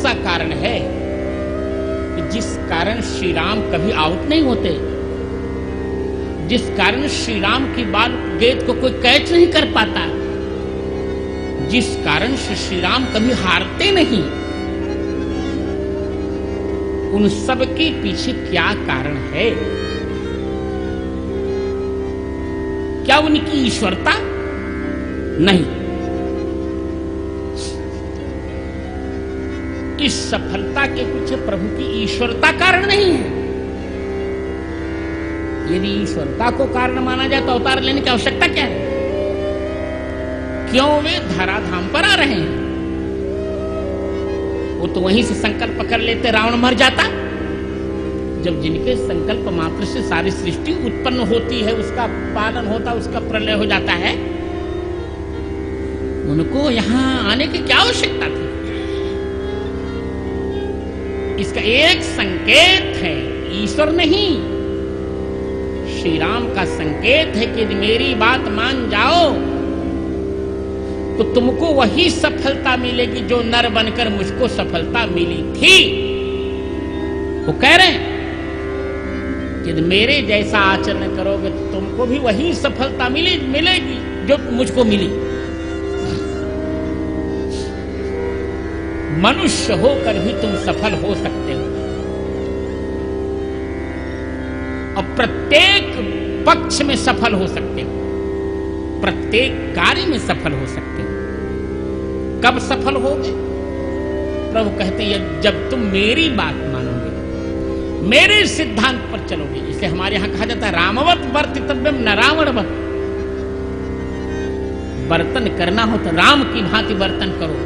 सा कारण है कि जिस कारण श्री राम कभी आउट नहीं होते, जिस कारण श्री राम की बाल गेंद को कोई कैच नहीं कर पाता, जिस कारण से श्री राम कभी हारते नहीं, उन सब के पीछे क्या कारण है? क्या उनकी ईश्वरता? नहीं। इस सफलता के पीछे प्रभु की ईश्वरता कारण नहीं है। यदि ईश्वरता को कारण माना जाए तो अवतार लेने की आवश्यकता क्या है? क्यों वे धराधाम पर आ रहे हैं? वो तो वहीं से संकल्प कर लेते, रावण मर जाता। जब जिनके संकल्प मात्र से सारी सृष्टि उत्पन्न होती है, उसका पालन होता, उसका प्रलय हो जाता है, उनको यहां आने की क्या आवश्यकता थी? इसका एक संकेत है, ईश्वर नहीं, श्री राम का संकेत है कि यदि मेरी बात मान जाओ तो तुमको वही सफलता मिलेगी जो नर बनकर मुझको सफलता मिली थी। वो कह रहे हैं कि यदि मेरे जैसा आचरण करोगे तो तुमको भी वही सफलता मिलेगी जो मुझको मिली। मनुष्य होकर भी तुम सफल हो सकते हो और प्रत्येक पक्ष में सफल हो सकते हो, प्रत्येक कार्य में सफल हो सकते हो। कब सफल होगे? प्रभु कहते हैं जब तुम मेरी बात मानोगे, मेरे सिद्धांत पर चलोगे। इसे हमारे यहां कहा जाता है रामवत वर्तितव्यम न रावणवत। बर्तन करना हो तो राम की भांति बर्तन करो,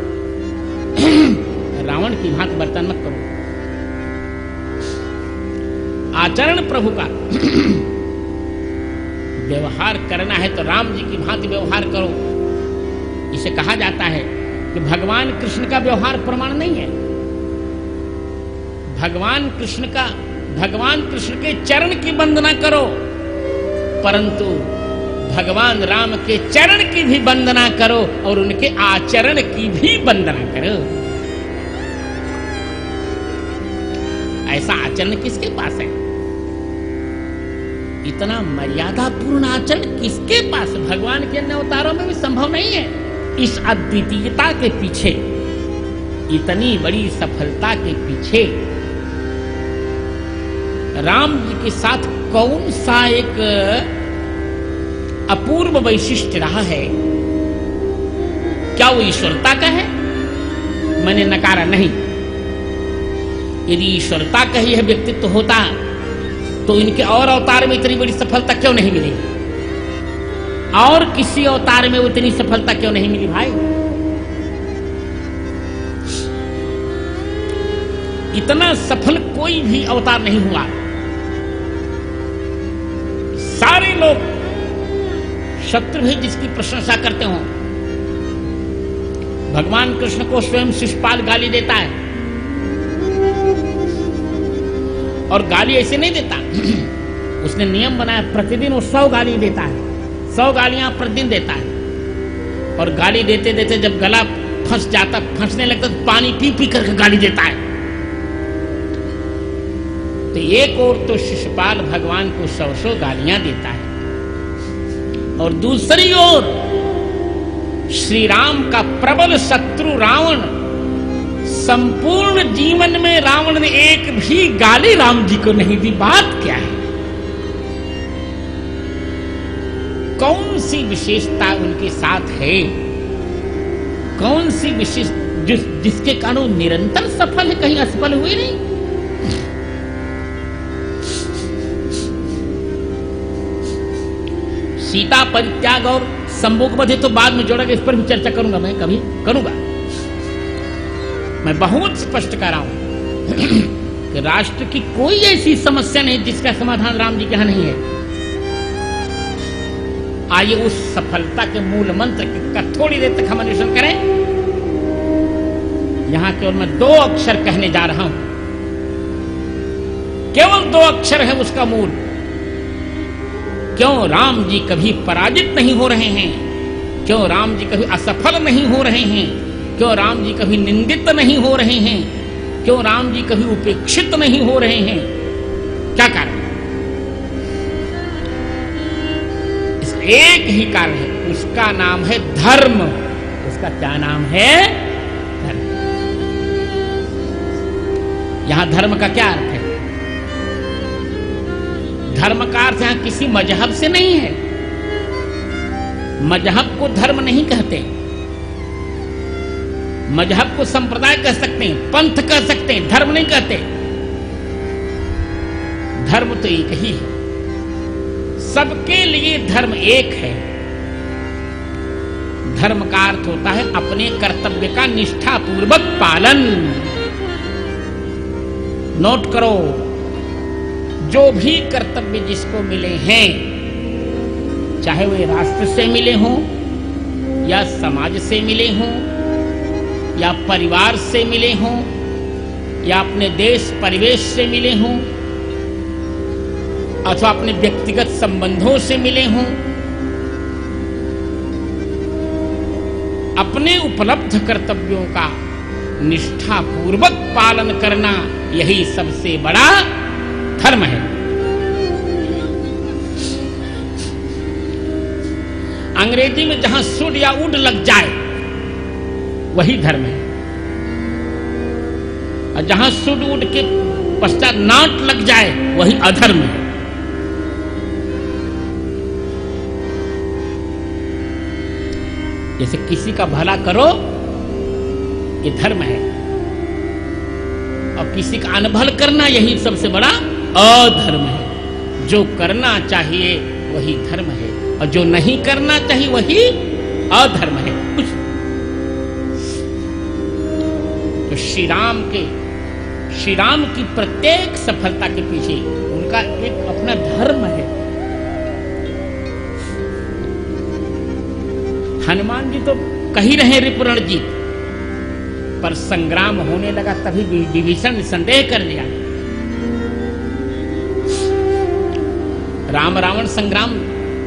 रावण की भांति बर्तन मत करो। आचरण प्रभु का व्यवहार करना है तो राम जी की भांति व्यवहार करो। इसे कहा जाता है कि भगवान कृष्ण का व्यवहार प्रमाण नहीं है। भगवान कृष्ण के चरण की वंदना करो, परंतु भगवान राम के चरण की भी वंदना करो और उनके आचरण की भी वंदना करो। ऐसा आचरण किसके पास है? इतना मर्यादापूर्ण आचरण किसके पास? भगवान के अन्य अवतारों में भी संभव नहीं है। इस अद्वितीयता के पीछे, इतनी बड़ी सफलता के पीछे राम जी के साथ कौन सा एक अपूर्व वैशिष्ट्य रहा है? क्या वो ईश्वरता का है? मैंने नकारा नहीं। यदि ईश्वरता का ही व्यक्तित्व होता तो इनके और अवतार में इतनी बड़ी सफलता क्यों नहीं मिली? और किसी अवतार में उतनी सफलता क्यों नहीं मिली भाई? इतना सफल कोई भी अवतार नहीं हुआ। सारे लोग, शत्रु भी जिसकी प्रशंसा करते हो, भगवान कृष्ण को स्वयं शिशुपाल गाली देता है और गाली ऐसे नहीं देता, उसने नियम बनाया प्रतिदिन वो 100 गाली देता है, 100 गालियां प्रतिदिन देता है। और गाली देते देते जब गला फंस जाता, फंसने लगता तो पानी पी पी करके गाली देता है। तो एक ओर तो शिशुपाल भगवान को 100 गालियां देता है और दूसरी ओर श्री राम का प्रबल शत्रु रावण, संपूर्ण जीवन में रावण ने एक भी गाली राम जी को नहीं दी। बात क्या है? कौन सी विशेषता उनके साथ है? कौन सी विशेष जिसके कारण वो निरंतर सफल है, कहीं असफल हुए नहीं? सीता परित्याग और संभोग वध तो बाद में जोड़ेगा, इस पर भी चर्चा करूंगा, मैं कभी करूंगा। मैं बहुत स्पष्ट कर रहा हूं कि राष्ट्र की कोई ऐसी समस्या नहीं जिसका समाधान राम जी के यहां नहीं है। आइए उस सफलता के मूल मंत्र का थोड़ी देर तक हम अन्वेषण करें। यहां केवल मैं 2 अक्षर कहने जा रहा हूं, केवल 2 अक्षर है उसका मूल। क्यों राम जी कभी पराजित नहीं हो रहे हैं? क्यों राम जी कभी असफल नहीं हो रहे हैं? क्यों राम जी कभी निंदित नहीं हो रहे हैं? क्यों राम जी कभी उपेक्षित नहीं हो रहे हैं? क्या कारण? इसका एक ही कारण है, उसका नाम है धर्म। उसका क्या नाम है? धर्म। यहां धर्म का क्या अर्थ है? धर्म का अर्थ यहां किसी मजहब से नहीं है। मजहब को धर्म नहीं कहते। मजहब को संप्रदाय कह सकते हैं, पंथ कह सकते हैं, धर्म नहीं कहते। धर्म तो एक ही है, सबके लिए धर्म एक है। धर्म का अर्थ होता है अपने कर्तव्य का निष्ठापूर्वक पालन। नोट करो, जो भी कर्तव्य जिसको मिले हैं, चाहे वे राष्ट्र से मिले हों या समाज से मिले हों या परिवार से मिले हों या अपने देश परिवेश से मिले हों अथवा अपने व्यक्तिगत संबंधों से मिले हों, अपने उपलब्ध कर्तव्यों का निष्ठापूर्वक पालन करना, यही सबसे बड़ा धर्म है। अंग्रेजी में जहां शुड या वुड लग जाए वही धर्म है, और जहां शुड वुड के पश्चात नॉट लग जाए वही अधर्म है। जैसे किसी का भला करो ये धर्म है, और किसी का अनभल करना यही सबसे बड़ा अधर्म है। जो करना चाहिए वही धर्म है, और जो नहीं करना चाहिए वही अधर्म है। कुछ तो श्री राम की प्रत्येक सफलता के पीछे उनका एक अपना धर्म है। हनुमान जी तो कह ही रहे रिपुरण जीत, पर संग्राम होने लगा तभी विभीषण ने संदेह कर लिया। राम रावण संग्राम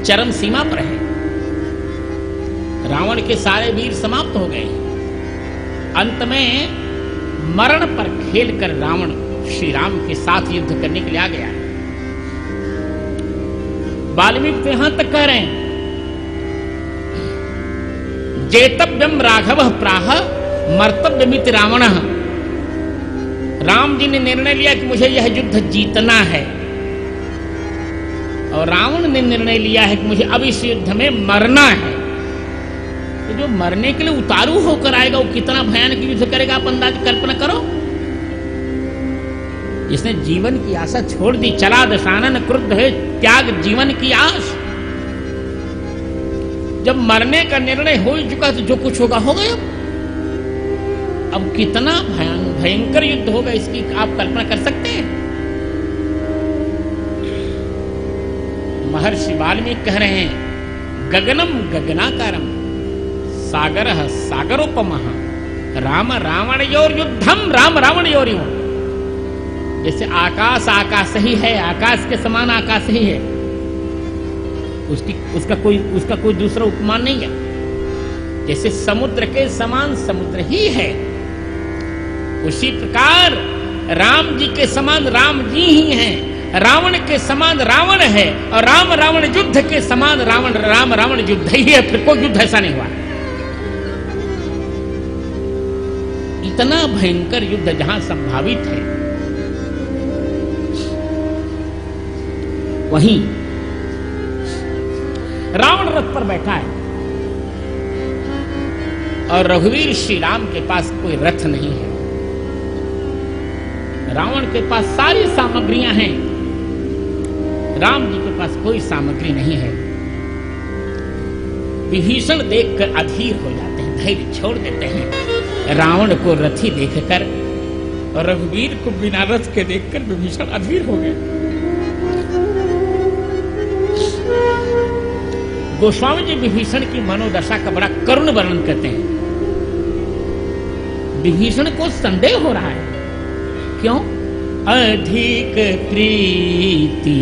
चरम सीमा पर है। रावण के सारे वीर समाप्त हो गए। अंत में मरण पर खेलकर रावण श्री राम के साथ युद्ध करने के लिए आ गया। वाल्मीकि तो यहां तक कह रहे हैं, जेतव्यम राघव प्राह मर्तव्यमिति रावण। राम जी ने निर्णय लिया कि मुझे यह युद्ध जीतना है, और रावण ने निर्णय लिया है कि मुझे अब इस युद्ध में मरना है। तो जो मरने के लिए उतारू होकर आएगा वो कितना भयानक युद्ध करेगा, आप अंदाज कल्पना करो। जिसने जीवन की आशा छोड़ दी, चला दशानन क्रुद्ध है त्याग जीवन की आश। जब मरने का निर्णय हो चुका तो जो कुछ होगा हो गया। अब कितना भयंकर युद्ध होगा इसकी आप कल्पना कर सकते हैं। महर्षि वाल्मीकि कह रहे हैं, गगनम गगनाकारम सागरः सागरोपमः राम रावणयोर युद्धम राम रावणयोर। जैसे आकाश आकाश ही है, आकाश के समान आकाश ही है, उसका कोई दूसरा उपमान नहीं है। जैसे समुद्र के समान समुद्र ही है, उसी प्रकार राम जी के समान राम जी ही हैं, रावण के समान रावण है, और राम रावण युद्ध के समान राम रावण युद्ध ही है। फिर कोई युद्ध ऐसा नहीं हुआ। इतना भयंकर युद्ध जहां संभावित है, वहीं रावण रथ पर बैठा है, और रघुवीर श्री राम के पास कोई रथ नहीं है। रावण के पास सारी सामग्रियां हैं, राम जी के पास कोई सामग्री नहीं है। विभीषण देखकर अधीर हो जाते हैं, धैर्य छोड़ देते हैं रावण को रथी देखकर, और रघुवीर को बिना रथ के देखकर विभीषण अधीर हो गए। गोस्वामी जी विभीषण की मनोदशा का बड़ा करुण वर्णन करते हैं। विभीषण को संदेह हो रहा है, क्यों? अधिक प्रीति,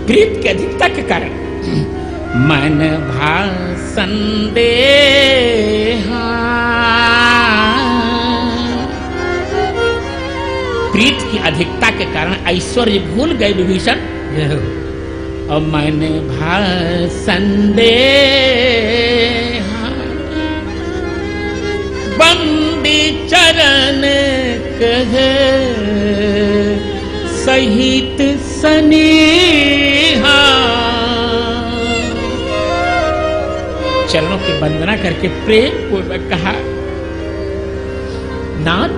प्रीत की अधिकता के कारण मन भा संदेह, प्रीत की अधिकता के कारण ऐश्वर्य भूल गए विभीषण। और मैंने संदेह बंदी चरण कहे सहित सनेहा। चरणों की वंदना करके प्रेम पूर्वक कहा, नाथ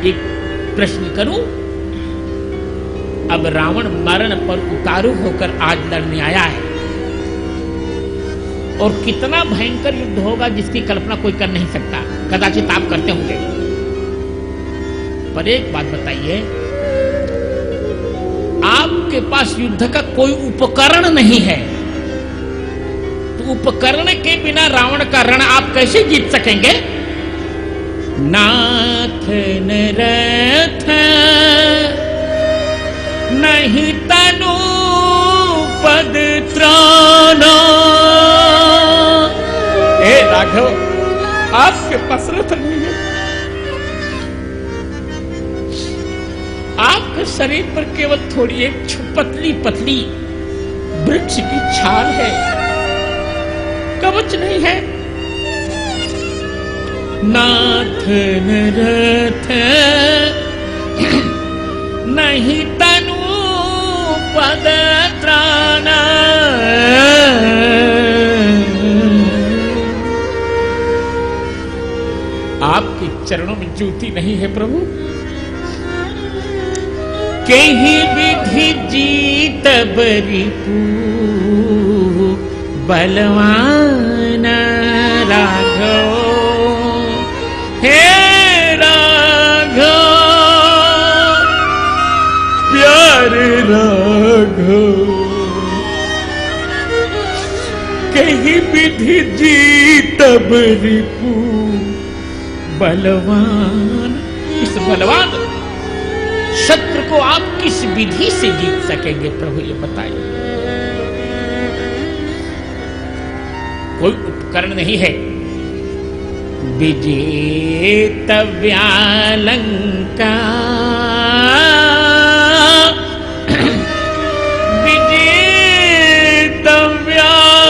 एक प्रश्न करूं? अब रावण मरण पर उतारू होकर आज लड़ने आया है और कितना भयंकर युद्ध होगा जिसकी कल्पना कोई कर नहीं सकता। कदाचित आप करते होंगे, पर एक बात बताइए, आपके पास युद्ध का कोई उपकरण नहीं है, तो उपकरण के बिना रावण का रण आप कैसे जीत सकेंगे? नाथ न रथ नहीं तनु पद त्राना। हे राघव, आपके पास रथ नहीं है, आपके शरीर पर केवल थोड़ी एक पतली पतली वृक्ष की छाल है, कवच नहीं है। नाथ न रथ नहीं तनु पद त्राना। आपके चरणों में ज्योति नहीं है प्रभु। कहीं विधि जीत बरिपू बलवान राघव। हे राघव प्यारे राघव, कहीं विधि जीत बरिपू बलवान। इस बलवान शत्रु को आप किस विधि से जीत सकेंगे प्रभु, ये बताइए। कोई उपकरण नहीं है। विजेतव्यालंका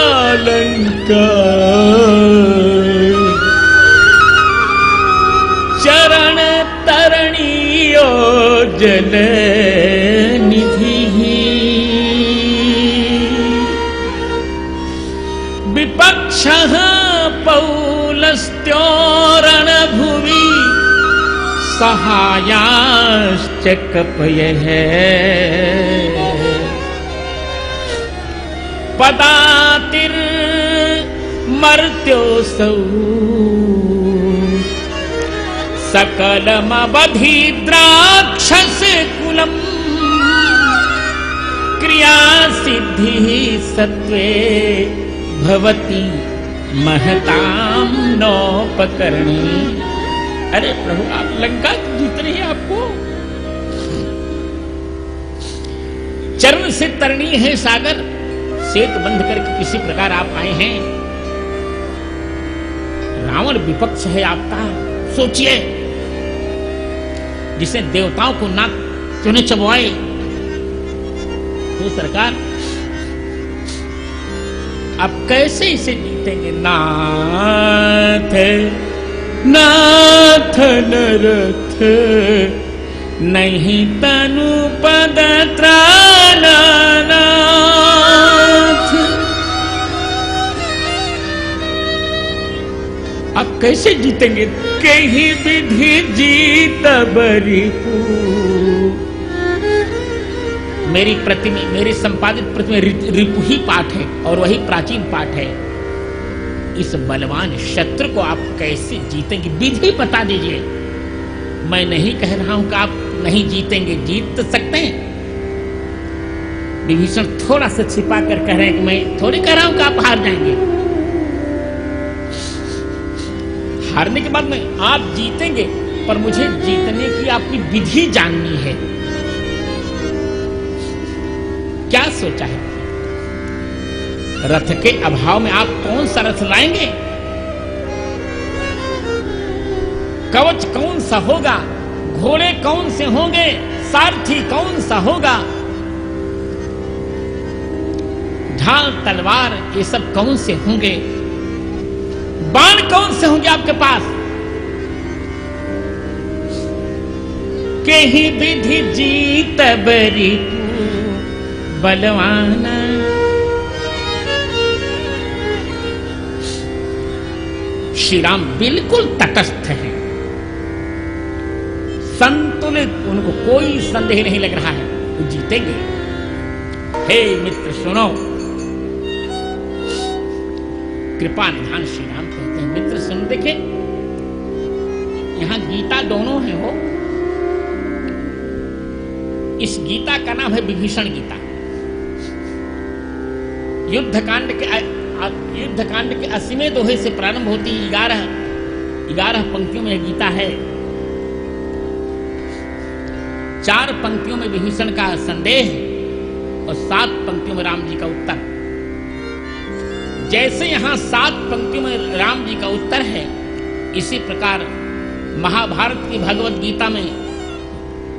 विजेतव्यालंका चरण तरणीयो जल निधि। विपक्षः पौलस्त्योरण भुवि सहायाश्च कपयः। पदातिर्मर्त्योऽसौ सकलमवधि द्राक्षस कुलम्। क्रिया सिद्धि सत्वे भवति महताम नौपकरणी। अरे प्रभु, आप लंका जीत रही है, आपको चरण से तरणी है सागर, सेतु बंध करके किसी प्रकार आप आए हैं। रावण विपक्ष है आपका। सोचिए, जिसने देवताओं को नाक चुने चबवाए, तो सरकार आप कैसे इसे जीतेंगे? नाथ नाथ नरथ नहीं तनु पद त्राना। नाथ आप कैसे जीतेंगे? कहीं विधि जीत बरिपू। मेरी संपादित प्रतिमा रिपु ही पाठ है और वही प्राचीन पाठ है। इस बलवान शत्रु को आप कैसे जीतेंगे? विधि बता दीजिए। मैं नहीं कह रहा हूं कि आप नहीं जीतेंगे, जीत तो सकते हैं। विभीषण थोड़ा सा छिपा कर कह रहे हैं कि मैं थोड़ी कह रहा हूं कि आप हार जाएंगे। हारने के बाद में आप जीतेंगे, पर मुझे जीतने की आपकी विधि जाननी है। क्या सोचा है? रथ के अभाव में आप कौन सा रथ लाएंगे? कवच कौन सा होगा? घोड़े कौन से होंगे, सारथी कौन सा होगा, ढाल तलवार ये सब कौन से होंगे, बाण कौन से होंगे आपके पास। के ही विधि जीत बरी बलवाना। श्री राम बिल्कुल तटस्थ हैं, संतुलित, उनको कोई संदेह नहीं लग रहा है वो जीतेंगे। हे मित्र सुनो, कृपा निधान श्री राम कहते हैं, मित्र सुन, देखे यहां गीता दोनों है हो। इस गीता का नाम है विभीषण गीता। युद्धकांड के 80वें दोहे से प्रारंभ होती 11 पंक्तियों में गीता है। 4 पंक्तियों में विभीषण का संदेह और 7 पंक्तियों में राम जी का उत्तर। जैसे यहां 7 पंक्तियों में राम जी का उत्तर है, इसी प्रकार महाभारत की भगवत गीता में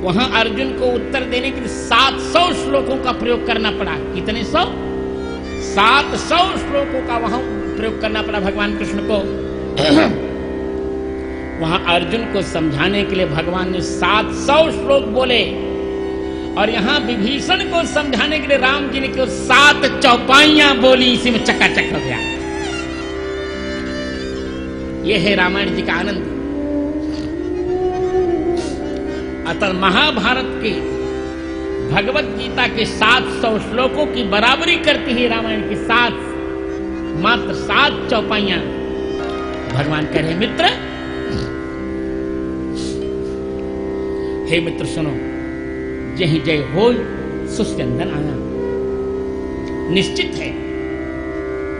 वहां अर्जुन को उत्तर देने के लिए 700 श्लोकों का प्रयोग करना पड़ा। कितने 700 श्लोकों का वहां प्रयोग करना पड़ा भगवान कृष्ण को। वहां अर्जुन को समझाने के लिए भगवान ने 700 श्लोक बोले, और यहां विभीषण को समझाने के लिए राम जी ने केवल 7 चौपाइयां बोली। इसी में चकाचक हो गया। यह है रामायण जी का आनंद। अतः महाभारत के भगवत गीता के 700 श्लोकों की बराबरी करती है रामायण की मात्र 7 चौपाइयां। भगवान कह रहे मित्र, हे मित्र सुनो, जय जय हो सुस्यंदन आना। निश्चित है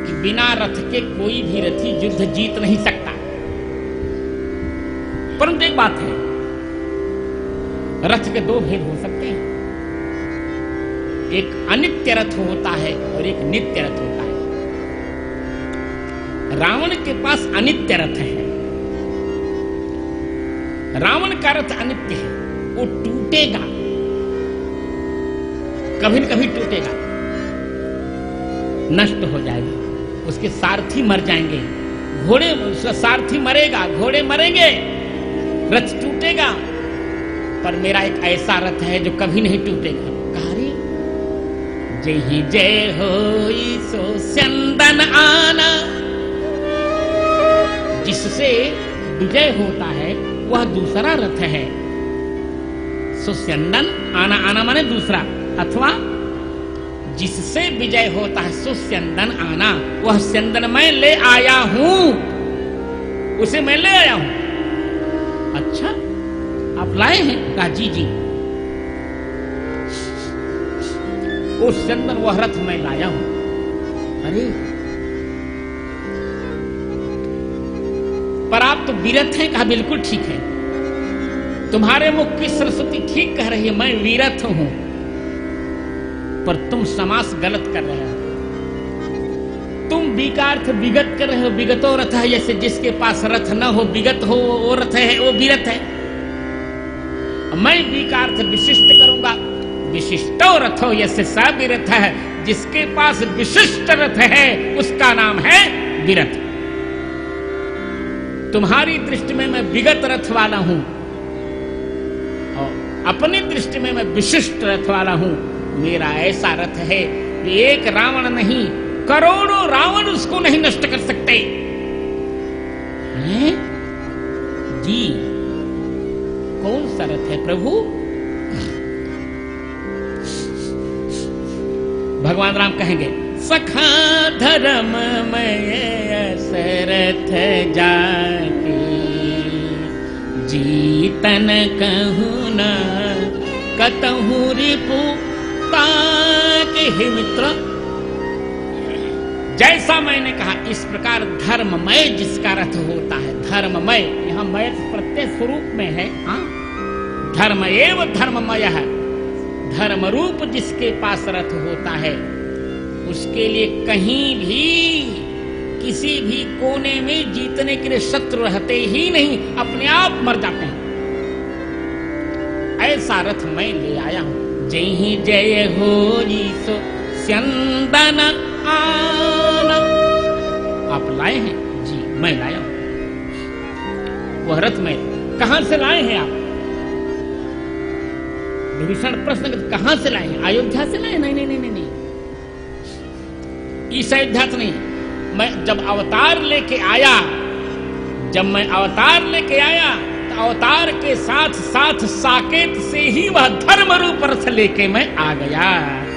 कि बिना रथ के कोई भी रथी युद्ध जीत नहीं सकता। परंतु एक बात है, रथ के 2 भेद हो सकते हैं। एक अनित्य रथ होता है और एक नित्य रथ होता है। रावण के पास अनित्य रथ है। रावण का रथ अनित्य है, वो टूटेगा, कभी न कभी टूटेगा, नष्ट हो जाएगा, उसके सारथी मर जाएंगे, घोड़े, उसका सारथी मरेगा, घोड़े मरेंगे, रथ टूटेगा। पर मेरा एक ऐसा रथ है जो कभी नहीं टूटेगा। कारी जय ही जय हो सो स्यंदन आना। जिससे विजय होता है वह दूसरा रथ है। सो स्यंदन आना, आना माने दूसरा, अथवा जिससे विजय होता है सो स्यंदन आना, वह स्यंदन मैं ले आया हूं, उसे मैं ले आया हूं। अच्छा, आप लाए हैं? कहा जी जी। वो चंदन, वह रथ मैं लाया हूं। अरे पर आप तो वीरथ हैं। कहा बिल्कुल ठीक है, तुम्हारे मुख की सरस्वती ठीक कह रही है, मैं वीरथ हूं। पर तुम समास गलत कर रहे हो। तुम विकार्थ विगत कर रहे हो। विगतो रथ है, जैसे जिसके पास रथ न हो, विगत हो, वो रथ है, वो वीरथ है। मैं विकार्थ विशिष्ट करूंगा। विशिष्टो रथो यस्य स विरथ है, जिसके पास विशिष्ट रथ है उसका नाम है विरथ। तुम्हारी दृष्टि में मैं विगत रथ वाला हूं और अपनी दृष्टि में मैं विशिष्ट रथ वाला हूं। मेरा ऐसा रथ है कि एक रावण नहीं, करोड़ों रावण उसको नहीं नष्ट कर सकते हैं? जी, कौन सा रथ है प्रभु? भगवान राम कहेंगे, सखा धर्ममय सरथ जाके जीतन कहूं न कतहु रिपु ताके। हे मित्र, जैसा मैंने कहा इस प्रकार धर्ममय जिसका रथ होता है, धर्ममय, यहां मय प्रत्यय स्वरूप में है। हाँ, धर्म एव धर्ममय है। धर्म रूप जिसके पास रथ होता है उसके लिए कहीं भी किसी भी कोने में जीतने के लिए शत्रु रहते ही नहीं, अपने आप मर जाते हैं। ऐसा रथ मैं ले आया हूं। जय ही जय हो सो स्यंदन आना। आप लाए हैं? जी मैं लाया हूं। वह रथ में कहां से लाए हैं आप? विभीषण प्रश्न करते कहां से लाए हैं? अयोध्या से लाए? नहीं नहीं नहीं नहीं, नहीं। इस अयोध्या से नहीं। मैं जब अवतार लेके आया, जब मैं अवतार लेके आया तो अवतार के साथ साथ साकेत से ही वह धर्म रूप रथ लेके मैं आ गया।